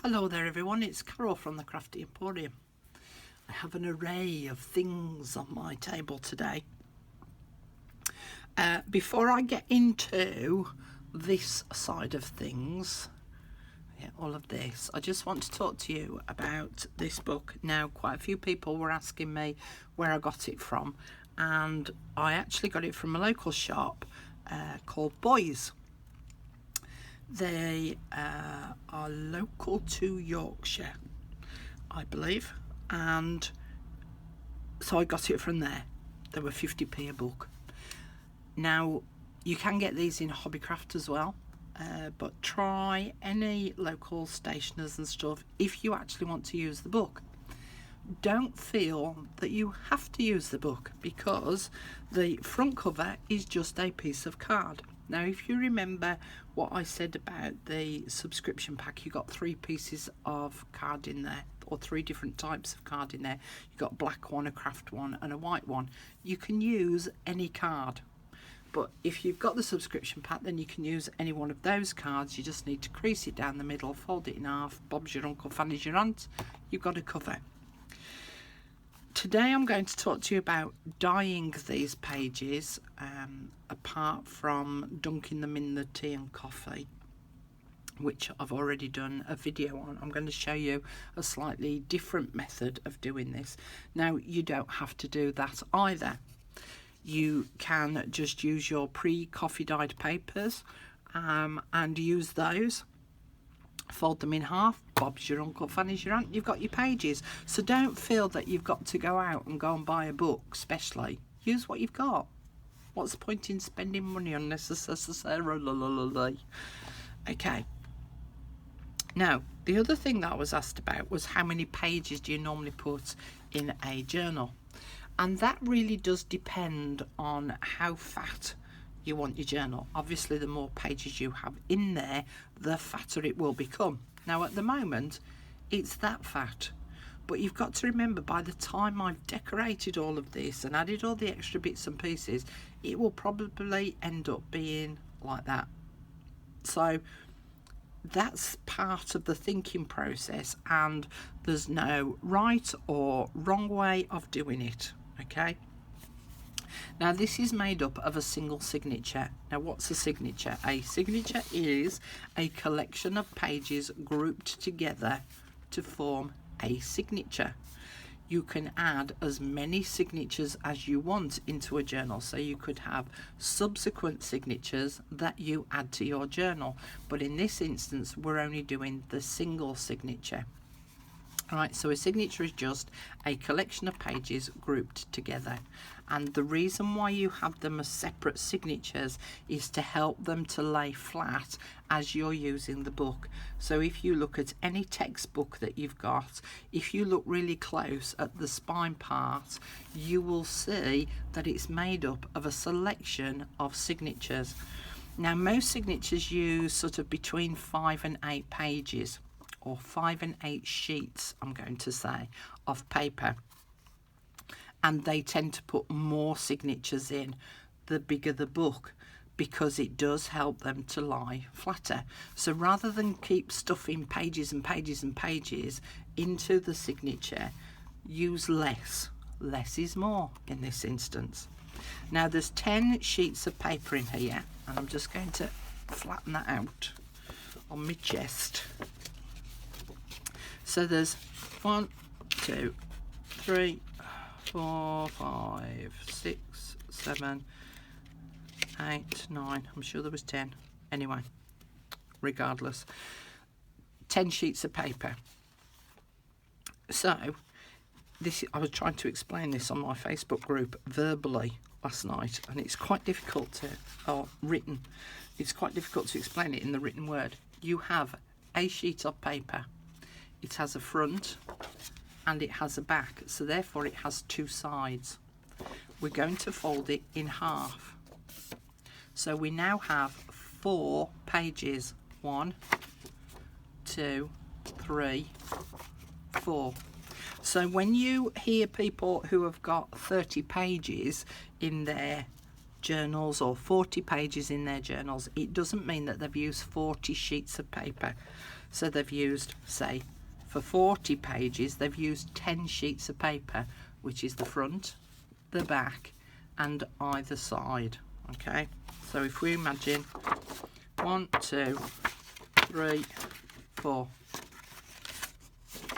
Hello there everyone, it's Carol from the Crafty Emporium. I have an array of things on my table today. Before I get into this side of things, all of this, I just want to talk to you about this book. Now, quite a few people were asking me where I got it from, and I actually got it from a local shop called Boys. They are local to Yorkshire, I believe, and so I got it from there. They were 50p a book. Now, you can get these in Hobbycraft as well, but try any local stationers and stuff if you actually want to use the book. Don't feel that you have to use the book, because the front cover is just a piece of card. Now, if you remember what I said about the subscription pack, you got 3 pieces of card in there, or 3 different types of card in there. You got a black one, a craft one, and a white one. You can use any card, but if you've got the subscription pack, then you can use any one of those cards. You just need to crease it down the middle, fold it in half. Bob's your uncle, Fanny's your aunt. You've got a cover. Today I'm going to talk to you about dyeing these pages, apart from dunking them in the tea and coffee, which I've already done a video on. I'm going to show you a slightly different method of doing this. Now, you don't have to do that either. You can just use your pre-coffee dyed papers and use those. Fold them in half. Bob's your uncle, Fanny's your aunt. You've got your pages. So don't feel that you've got to go out and go and buy a book especially. Use what you've got. What's the point in spending money unnecessarily? Okay. Now, the other thing that I was asked about was how many pages do you normally put in a journal? And that really does depend on how fat you want your journal. Obviously, the more pages you have in there, the fatter it will become. Now, at the moment, it's that fat, but you've got to remember, by the time I've decorated all of this and added all the extra bits and pieces, it will probably end up being like that. So that's part of the thinking process, and there's no right or wrong way of doing it. Okay. Now, this is made up of a single signature. Now, what's a signature? A signature is a collection of pages grouped together to form a signature. You can add as many signatures as you want into a journal. So you could have subsequent signatures that you add to your journal. But in this instance, we're only doing the single signature. Alright, so a signature is just a collection of pages grouped together, and the reason why you have them as separate signatures is to help them to lay flat as you're using the book. So if you look at any textbook that you've got, if you look really close at the spine part, you will see that it's made up of a selection of signatures. Now, most signatures use sort of between 5 and 8 pages, or 5 and 8 sheets, I'm going to say, of paper. And they tend to put more signatures in the bigger the book, because it does help them to lie flatter. So rather than keep stuffing pages and pages and pages into the signature, use less. Less is more in this instance. Now, there's 10 sheets of paper in here, and I'm just going to flatten that out on my chest. So there's 1, 2, 3, 4, 5, 6, 7, 8, 9. I'm sure there was 10. Anyway, regardless, 10 sheets of paper. So this, I was trying to explain this on my Facebook group verbally last night, and it's quite difficult to, or written, it's quite difficult to explain it in the written word. You have a sheet of paper. It has a front and it has a back, so therefore it has 2 sides. We're going to fold it in half. So we now have 4 pages. 1, 2, 3, 4. So when you hear people who have got 30 pages in their journals or 40 pages in their journals, it doesn't mean that they've used 40 sheets of paper. So they've used, say, for 40 pages, they've used 10 sheets of paper, which is the front, the back, and either side. Okay, so if we imagine 1, 2, 3, 4,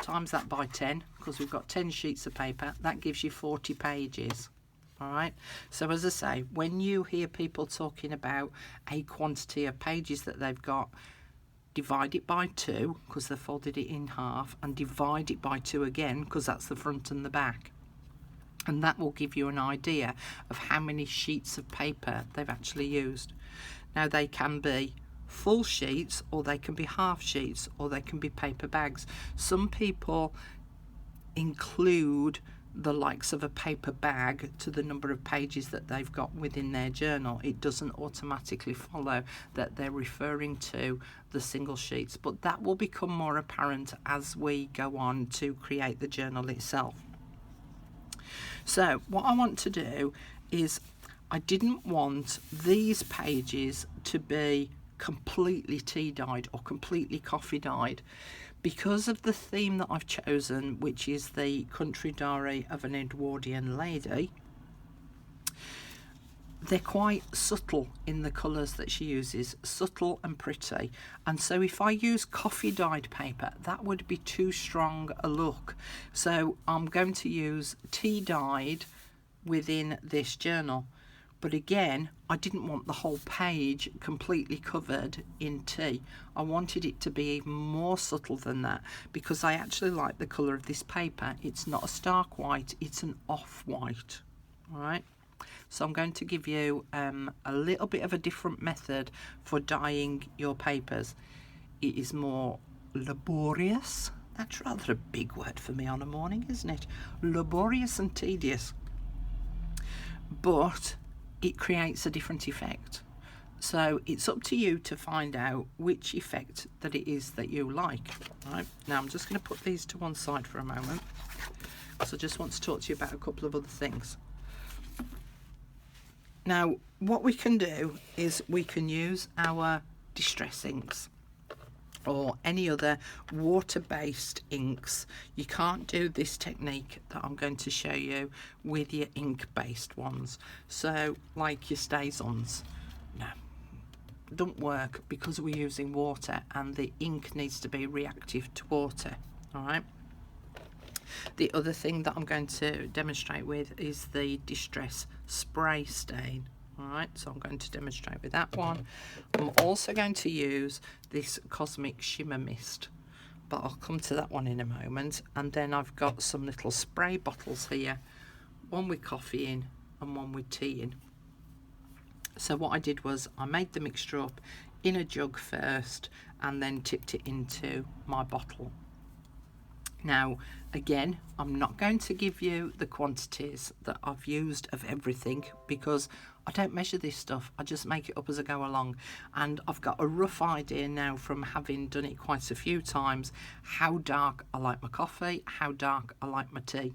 times that by 10, because we've got 10 sheets of paper, that gives you 40 pages. All right, so as I say, when you hear people talking about a quantity of pages that they've got, divide it by 2 because they've folded it in half, and divide it by 2 again because that's the front and the back, and that will give you an idea of how many sheets of paper they've actually used. Now, they can be full sheets, or they can be half sheets, or they can be paper bags. Some people include the likes of a paper bag to the number of pages that they've got within their journal. It doesn't automatically follow that they're referring to the single sheets, but that will become more apparent as we go on to create the journal itself. So what I want to do is, I didn't want these pages to be completely tea dyed or completely coffee dyed, because of the theme that I've chosen, which is the country diary of an Edwardian lady. They're quite subtle in the colours that she uses, subtle and pretty, and so if I use coffee dyed paper, that would be too strong a look. So I'm going to use tea dyed within this journal. But again, I didn't want the whole page completely covered in tea. I wanted it to be even more subtle than that, because I actually like the colour of this paper. It's not a stark white, it's an off-white. All right. So I'm going to give you a little bit of a different method for dyeing your papers. It is more laborious. That's rather a big word for me on a morning, isn't it? Laborious and tedious. But it creates a different effect. So it's up to you to find out which effect that it is that you like. Right, now I'm just going to put these to one side for a moment, because I just want to talk to you about a couple of other things. Now, what we can do is we can use our distress inks or any other water-based inks. You can't do this technique that I'm going to show you with your ink-based ones. So, like your StazOns, no, don't work, because we're using water and the ink needs to be reactive to water. All right. The other thing that I'm going to demonstrate with is the distress spray stain. Alright, so I'm going to demonstrate with that one. I'm also going to use this Cosmic Shimmer Mist, but I'll come to that one in a moment. And then I've got some little spray bottles here, one with coffee in and one with tea in. So what I did was I made the mixture up in a jug first and then tipped it into my bottle. Now, again, I'm not going to give you the quantities that I've used of everything, because I don't measure this stuff. I just make it up as I go along. And I've got a rough idea now, from having done it quite a few times, how dark I like my coffee, how dark I like my tea.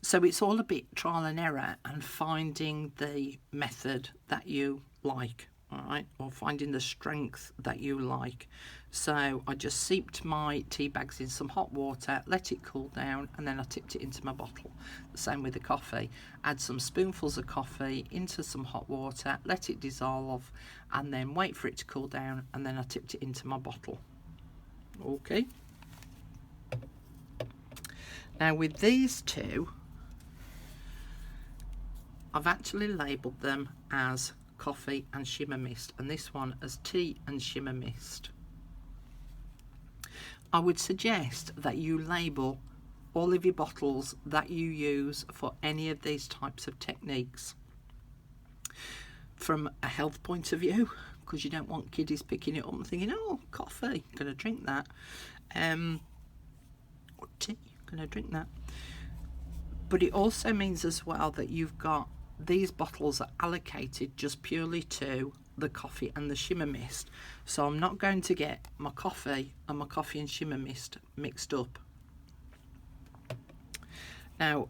So it's all a bit trial and error and finding the method that you like. All right, or finding the strength that you like. So I just seeped my tea bags in some hot water, let it cool down, and then I tipped it into my bottle. The same with the coffee. Add some spoonfuls of coffee into some hot water, let it dissolve, and then wait for it to cool down, and then I tipped it into my bottle. Okay. Now with these two, I've actually labelled them as coffee and shimmer mist, and this one as tea and shimmer mist. I would suggest that you label all of your bottles that you use for any of these types of techniques. From a health point of view, because you don't want kiddies picking it up and thinking, oh, coffee, gonna drink that, or tea, gonna drink that. But it also means as well that you've got these bottles are allocated just purely to the coffee and the shimmer mist. So I'm not going to get my coffee and shimmer mist mixed up. Now,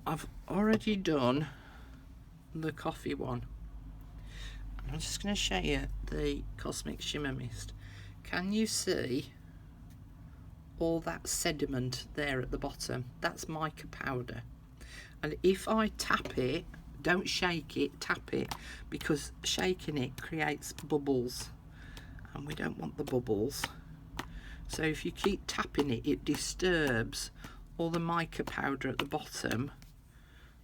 I've already done the coffee one. I'm just going to show you the Cosmic Shimmer Mist. Can you see all that sediment there at the bottom? That's mica powder. And if I tap it, don't shake it, tap it, because shaking it creates bubbles and we don't want the bubbles. So if you keep tapping it, it disturbs all the mica powder at the bottom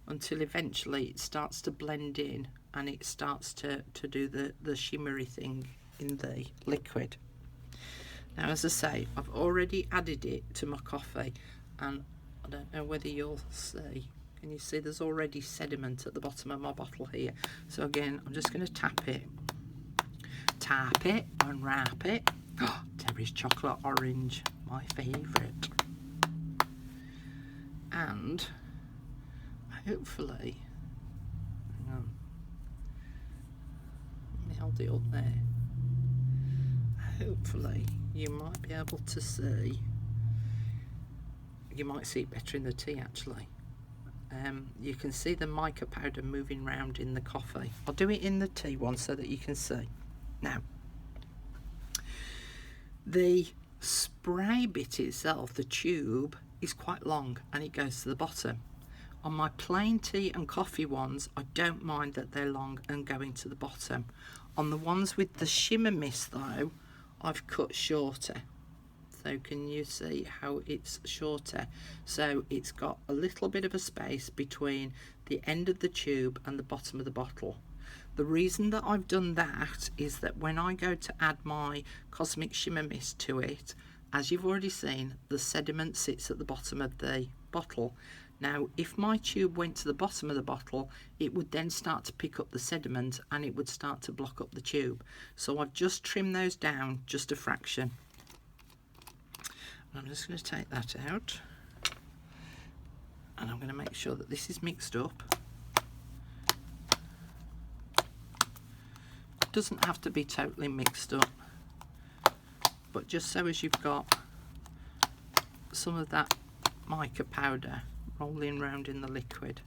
until eventually it starts to blend in and it starts to do the shimmery thing in the liquid. Now, as I say, I've already added it to my coffee, and I don't know whether you'll see. Can you see there's already sediment at the bottom of my bottle here? So again, I'm just going to tap it and wrap it. Oh, Terry's chocolate orange, my favourite. And hopefully, hang on, let me hold it up there. Hopefully you might be able to see, you might see it better in the tea actually. You can see the mica powder moving round in the coffee. I'll do it in the tea one so that you can see. Now, the spray bit itself, the tube, is quite long and it goes to the bottom. On my plain tea and coffee ones, I don't mind that they're long and going to the bottom. On the ones with the shimmer mist though, I've cut shorter. So can you see how it's shorter? So it's got a little bit of a space between the end of the tube and the bottom of the bottle. The reason that I've done that is that when I go to add my Cosmic Shimmer Mist to it, as you've already seen, the sediment sits at the bottom of the bottle. Now, if my tube went to the bottom of the bottle, it would then start to pick up the sediment and it would start to block up the tube. So I've just trimmed those down just a fraction. And I'm just going to take that out. And I'm going to make sure that this is mixed up. It doesn't have to be totally mixed up, but just so as you've got some of that mica powder rolling around in the liquid.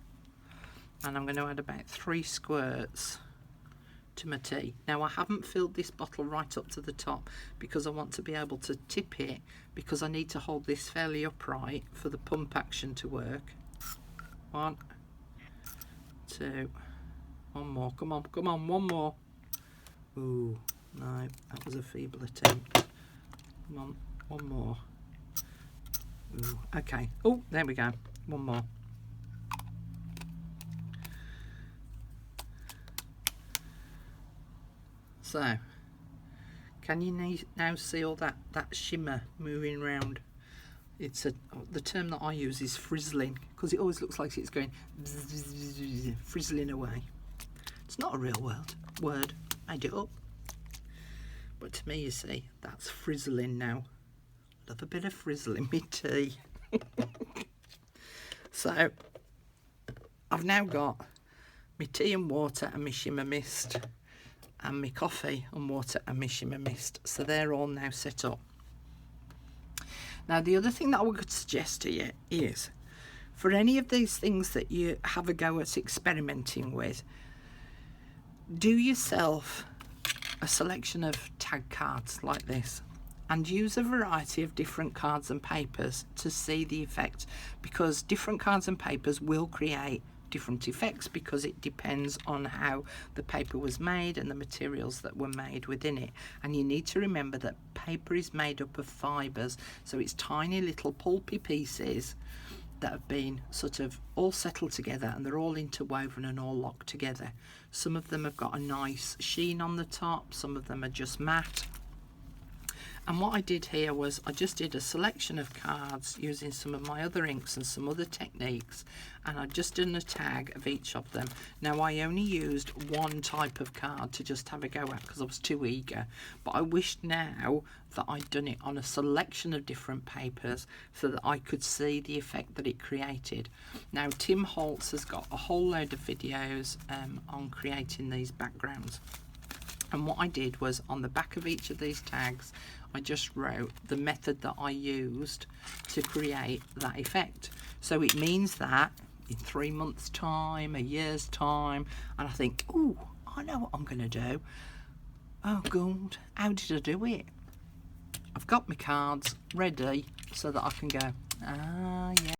And I'm going to add about 3 squirts to my tea. Now, I haven't filled this bottle right up to the top because I want to be able to tip it, because I need to hold this fairly upright for the pump action to work. 1, 2, 1 more, come on, come on, 1 more. Ooh, no, that was a feeble attempt. Come on, 1 more. Ooh, okay, oh, there we go, 1 more. So, can you now see all that shimmer moving around? It's the term that I use is frizzling, because it always looks like it's going frizzling away. It's not a real word. Made it up. But to me, you see, that's frizzling now. Love a bit of frizzle in my tea. So, I've now got my tea and water and my shimmer mist, and my coffee and water and my shimmer mist. So they're all now set up. Now, the other thing that I would suggest to you is, for any of these things that you have a go at experimenting with, do yourself a selection of tag cards like this and use a variety of different cards and papers to see the effect, because different cards and papers will create different effects because it depends on how the paper was made and the materials that were made within it. And you need to remember that paper is made up of fibres, so it's tiny little pulpy pieces that have been sort of all settled together, and they're all interwoven and all locked together. Some of them have got a nice sheen on the top, some of them are just matte. And what I did here was I just did a selection of cards using some of my other inks and some other techniques, and I just done a tag of each of them. Now, I only used 1 type of card to just have a go at because I was too eager, but I wished now that I'd done it on a selection of different papers so that I could see the effect that it created. Now, Tim Holtz has got a whole load of videos on creating these backgrounds. And what I did was, on the back of each of these tags, I just wrote the method that I used to create that effect. So it means that in 3 months' time, a year's time, and I think, oh, I know what I'm going to do. Oh, God, how did I do it? I've got my cards ready so that I can go, ah, yeah,